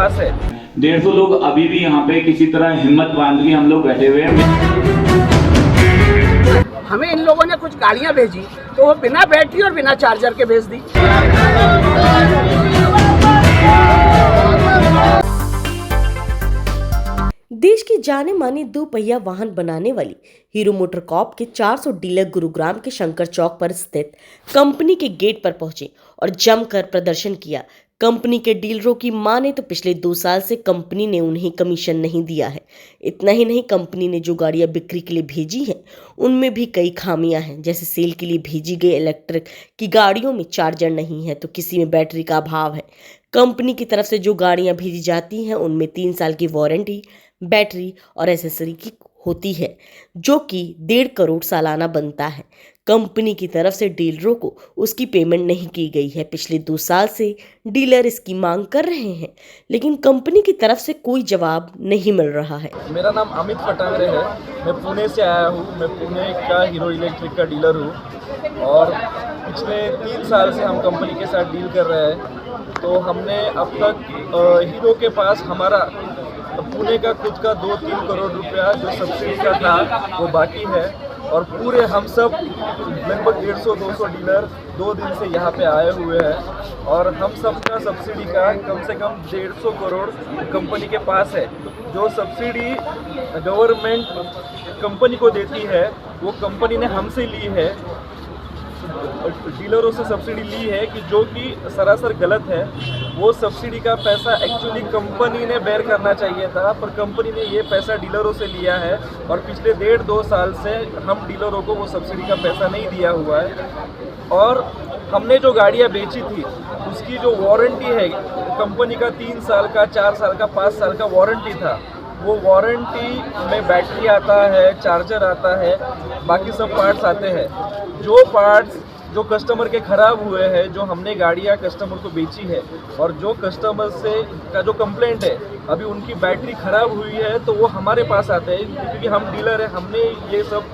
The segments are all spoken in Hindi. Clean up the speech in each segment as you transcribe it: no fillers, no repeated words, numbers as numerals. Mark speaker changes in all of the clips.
Speaker 1: पास है।
Speaker 2: 150 लोग अभी भी यहाँ पे किसी तरह हिम्मत बांध के हम लोग बैठे हुए हैं।
Speaker 3: हमें इन लोगों ने कुछ गाड़ियां भेजी तो वो बिना बैटरी और बिना चार्जर के भेज दी।
Speaker 4: देश की जाने मानी दोपहिया वाहन बनाने वाली हीरो मोटरकॉर्प के 400 डीलर गुरुग्राम के शंकर चौक पर स्थित कंपनी के गेट पर पहुंचे और जमकर प्रदर्शन किया। कंपनी के डीलरों की माने तो पिछले 2 साल से कंपनी ने उन्हें कमीशन नहीं दिया है। इतना ही नहीं, कंपनी ने जो गाड़ियां बिक्री के लिए भेजी हैं उनमें भी कई खामियां हैं। जैसे सेल के लिए भेजी गई इलेक्ट्रिक की गाड़ियों में चार्जर नहीं है तो किसी में बैटरी का अभाव है। कंपनी की तरफ से जो गाड़ियां भेजी जाती हैं उनमें 3 साल की वारंटी, बैटरी और एसेसरी की होती है, जो कि 1.5 करोड़ सालाना बनता है। कंपनी की तरफ से डीलरों को उसकी पेमेंट नहीं की गई है। पिछले 2 साल से डीलर इसकी मांग कर रहे हैं, लेकिन कंपनी की तरफ से कोई जवाब नहीं मिल रहा है।
Speaker 1: मेरा नाम अमित पटांगरे है, मैं पुणे से आया हूँ। मैं पुणे का हीरो इलेक्ट्रिक का डीलर हूँ और पिछले 3 साल से हम कंपनी के साथ डील कर रहे हैं। तो हमने अब तक हीरो के पास हमारा पुणे का खुद का 2-3 करोड़ रुपया जो सब्सिडी का था वो बाकी है और पूरे हम सब लगभग 150-200 डीलर 2 दिन से यहाँ पे आए हुए हैं और हम सब का सब्सिडी का कम से कम 150 करोड़ कंपनी के पास है। जो सब्सिडी गवर्नमेंट कंपनी को देती है वो कंपनी ने हमसे ली है, डीलरों से सब्सिडी ली है कि जो कि सरासर गलत है। वो सब्सिडी का पैसा एक्चुअली कंपनी ने बेयर करना चाहिए था, पर कंपनी ने ये पैसा डीलरों से लिया है और पिछले 1.5-2 साल से हम डीलरों को वो सब्सिडी का पैसा नहीं दिया हुआ है। और हमने जो गाड़ियाँ बेची थी उसकी जो वारंटी है कंपनी का 3 साल का, 4 साल का, 5 साल का वारंटी था। वो वारंटी में बैटरी आता है, चार्जर आता है, बाकी सब पार्ट्स आते हैं। जो पार्ट्स जो कस्टमर के ख़राब हुए हैं, जो हमने गाड़ियाँ कस्टमर को बेची है और जो कस्टमर से का जो कंप्लेंट है अभी उनकी बैटरी ख़राब हुई है तो वो हमारे पास आते हैं क्योंकि हम डीलर हैं, हमने ये सब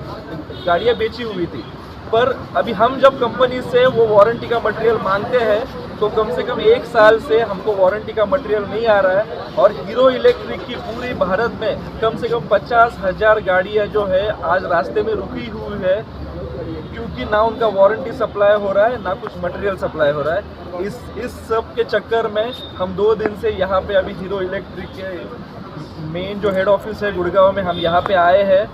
Speaker 1: गाड़ियाँ बेची हुई थी। पर अभी हम जब कंपनी से वो वारंटी का मटेरियल मांगते हैं तो कम से कम 1 साल से हमको वारंटी का मटेरियल नहीं आ रहा है और हीरो इलेक्ट्रिक की पूरी भारत में कम से कम 50,000 गाड़ियाँ जो है आज रास्ते में रुकी हुई है क्योंकि ना उनका वारंटी सप्लाई हो रहा है ना कुछ मटेरियल सप्लाई हो रहा है। इस सब के चक्कर में हम 2 दिन से यहाँ पे अभी हीरो इलेक्ट्रिक के मेन जो हेड ऑफिस है गुड़गांव में हम यहाँ पे आए हैं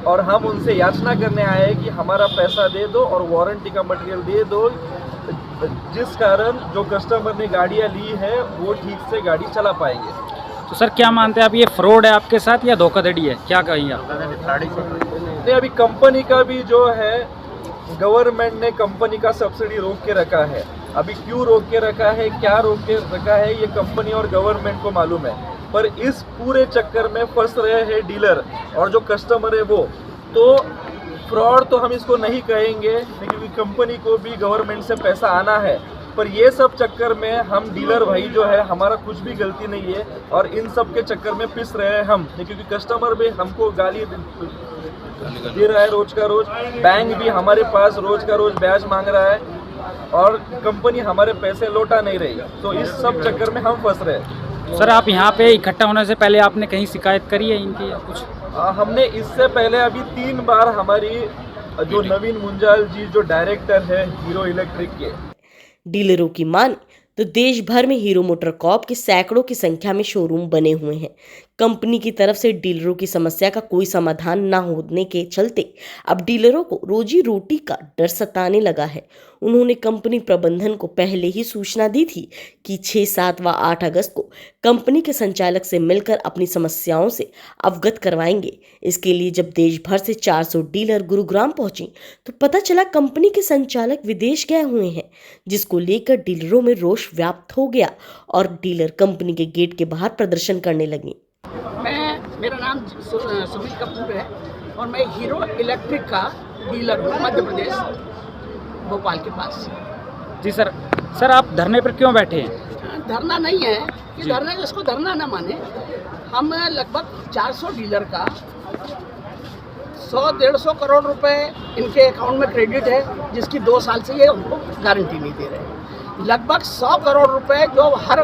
Speaker 1: और हम उनसे याचना करने आए हैं कि हमारा पैसा दे दो और वारंटी का मटेरियल दे दो, जिस कारण जो कस्टमर ने गाड़ियाँ ली है वो ठीक से गाड़ी चला पाएंगे।
Speaker 5: तो सर क्या मानते हैं आप, ये फ्रॉड है आपके साथ या धोखाधड़ी है, क्या कहेंगे आप?
Speaker 1: नहीं, अभी कंपनी का भी जो है गवर्नमेंट ने कंपनी का सब्सिडी रोक के रखा है। अभी क्यों रोक के रखा है, क्या रोक के रखा है, ये कंपनी और गवर्नमेंट को मालूम है। पर इस पूरे चक्कर में फंस रहे हैं डीलर और जो कस्टमर है वो। तो फ्रॉड तो हम इसको नहीं कहेंगे क्योंकि कंपनी को भी गवर्नमेंट से पैसा आना है, पर ये सब चक्कर में हम डीलर भाई जो है हमारा कुछ भी गलती नहीं है और इन सब के चक्कर में पिस रहे हैं हम, क्योंकि कस्टमर भी हमको गाली दे रहा है रोज का रोज, बैंक भी हमारे पास रोज का रोज ब्याज मांग रहा है और कंपनी हमारे पैसे लौटा नहीं रही। तो इस सब चक्कर में हम फंस रहे हैं।
Speaker 5: सर आप यहाँ पे इकट्ठा होने से पहले आपने कहीं शिकायत करी है इनकी या कुछ?
Speaker 1: हमने इससे पहले अभी 3 बार हमारी जो नवीन मुंजाल जी जो डायरेक्टर है हीरो इलेक्ट्रिक के,
Speaker 4: डीलरों की मान तो देश भर में हीरो मोटरकॉर्प के सैकड़ों की संख्या में शोरूम बने हुए हैं। कंपनी की तरफ से डीलरों की समस्या का कोई समाधान न होने के चलते अब डीलरों को रोजी रोटी का डर सताने लगा है। उन्होंने कंपनी प्रबंधन को पहले ही सूचना दी थी कि 6, 7 व 8 अगस्त को कंपनी के संचालक से मिलकर अपनी समस्याओं से अवगत करवाएंगे। इसके लिए जब देश भर से 400 डीलर गुरुग्राम पहुंचे तो पता चला कंपनी के संचालक विदेश गए हुए हैं, जिसको लेकर डीलरों में रोष व्याप्त हो गया और डीलर कंपनी के गेट के बाहर प्रदर्शन करने लगे।
Speaker 3: मेरा नाम सुमित कपूर है और मैं हीरो इलेक्ट्रिक का डीलर हूँ मध्य प्रदेश भोपाल के पास।
Speaker 5: जी सर, सर आप धरने पर क्यों बैठे हैं?
Speaker 3: धरना नहीं है कि धरना, इसको धरना ना माने। हम लगभग 400 डीलर का 100-150 करोड़ रुपए इनके अकाउंट में क्रेडिट है, जिसकी 2 साल से ये हमको गारंटी नहीं दे रहे हैं। लगभग 100 करोड़ रुपए जो हर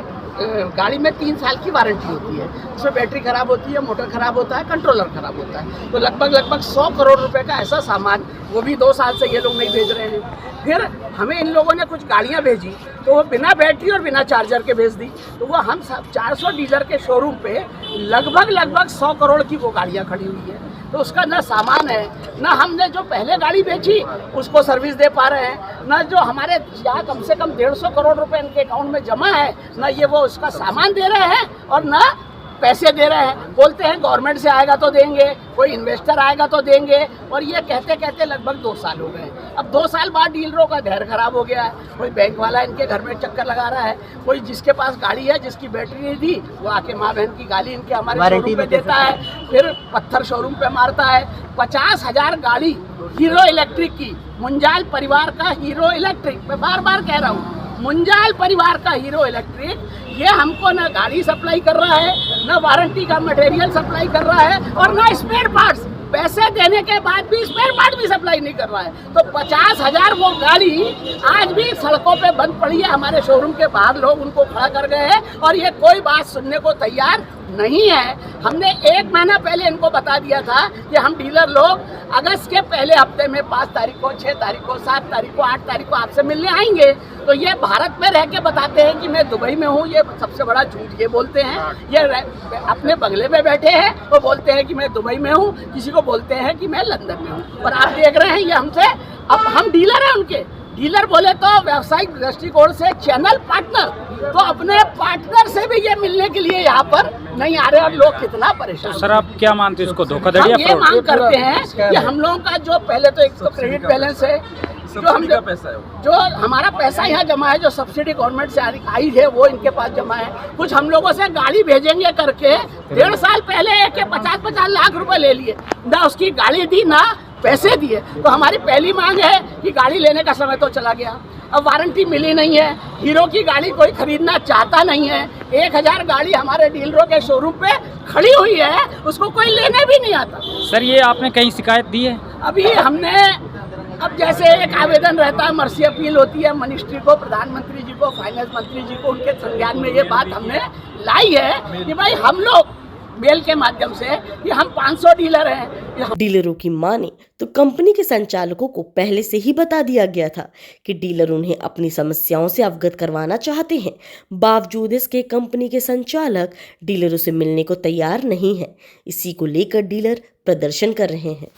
Speaker 3: गाड़ी में 3 साल की वारंटी होती है। उसमें बैटरी खराब होती है, मोटर खराब होता है, कंट्रोलर खराब होता है। तो लगभग 100 करोड़ रुपए का ऐसा सामान, वो भी 2 साल से ये लोग नहीं भेज रहे हैं। फिर हमें इन लोगों ने कुछ गाड़ियां भेजी तो वो बिना बैटरी और बिना चार्जर के भेज दी। तो वो हम 400 डीलर के शोरूम पे लगभग 100 करोड़ की वो गाड़ियां खड़ी हुई है। तो उसका ना सामान है, ना हमने जो पहले गाड़ी बेची उसको सर्विस दे पा रहे हैं, ना जो हमारे यहाँ कम से कम 150 करोड़ रुपए इनके अकाउंट में जमा है, ना ये वो उसका सामान दे रहे हैं और ना पैसे दे रहे हैं। बोलते हैं गवर्नमेंट से आएगा तो देंगे, कोई इन्वेस्टर आएगा तो देंगे, और ये कहते कहते लगभग 2 साल हो गए। अब 2 साल बाद डीलरों का धैर्य खराब हो गया है। कोई बैंक वाला इनके घर में चक्कर लगा रहा है, कोई जिसके पास गाड़ी है जिसकी बैटरी नहीं थी वो आके माँ बहन की गाली इनके हमारे शोरूम पे देता है, फिर पत्थर शोरूम पे मारता है। 50,000 गाड़ी हीरो इलेक्ट्रिक की, मुंजाल परिवार का हीरो इलेक्ट्रिक, मैं बार बार कह रहा हूँ, मुंजाल परिवार का हीरो इलेक्ट्रिक, ये हमको ना गाड़ी सप्लाई कर रहा है, ना वारंटी का मटेरियल सप्लाई कर रहा है, और ना स्पेयर पार्ट्स। पैसे देने के बाद भी स्पेयर पार्ट भी सप्लाई नहीं कर रहा है। तो 50,000 वो गाड़ी आज भी सड़कों पे बंद पड़ी है। हमारे शोरूम के बाहर लोग उनको खड़ा कर गए हैं और ये कोई बात सुनने को तैयार नहीं है। हमने 1 महीना पहले इनको बता दिया था कि हम डीलर लोग अगस्त के पहले हफ्ते में 5 तारीख को, 6 तारीख को, 7 तारीख को, 8 तारीख को आपसे मिलने आएंगे। तो ये भारत में रह के बताते हैं कि मैं दुबई में हूँ, ये सबसे बड़ा झूठ ये बोलते हैं। ये अपने बंगले में बैठे हैं, वो बोलते हैं कि मैं दुबई में हूँ, किसी को बोलते हैं कि मैं लंदन में हूँ। और आप देख रहे हैं ये हमसे, अब हम डीलर हैं उनके। डीलर बोले तो व्यावसायिक दृष्टिकोण से चैनल पार्टनर, तो अपने पार्टनर से भी ये मिलने के लिए यहाँ पर नहीं आ रहे और लोग कितना परेशान।
Speaker 5: तो सर आप क्या मानते हैं इसको, धोखाधड़ी
Speaker 3: हम
Speaker 5: या
Speaker 3: ये
Speaker 5: फ्रॉड?
Speaker 3: मांग करते हैं कि हम लोगों का जो पहले तो एक तो क्रेडिट बैलेंस है, जो हम
Speaker 1: का पैसा है,
Speaker 3: जो हमारा पैसा यहाँ जमा है, जो सब्सिडी गवर्नमेंट से आई है वो इनके पास जमा है। कुछ हम लोगों से गाड़ी भेजेंगे करके 1.5 साल पहले के 50-50 लाख रुपए ले लिए, ना उसकी गाड़ी दी ना पैसे दिए। तो हमारी पहली मांग है कि गाड़ी लेने का समय तो चला गया, अब वारंटी मिली नहीं है, हीरो की गाड़ी कोई खरीदना चाहता नहीं है। 1000 गाड़ी हमारे डीलरों के शोरूम पे खड़ी हुई है, उसको कोई लेने भी नहीं आता।
Speaker 5: सर ये आपने कहीं शिकायत दी है?
Speaker 3: अभी हमने, अब जैसे एक आवेदन रहता है, मर्सी अपील होती है मिनिस्ट्री को, प्रधानमंत्री जी को, फाइनेंस मंत्री जी को, उनके संज्ञान में ये बात हमने लाई है कि भाई हम लोग मेल के माध्यम से कि हम 500 डीलर हैं।
Speaker 4: डीलरों की माने तो कंपनी के संचालकों को पहले से ही बता दिया गया था कि डीलर उन्हें अपनी समस्याओं से अवगत करवाना चाहते हैं। बावजूद इसके कंपनी के संचालक डीलरों से मिलने को तैयार नहीं है। इसी को लेकर डीलर प्रदर्शन कर रहे हैं।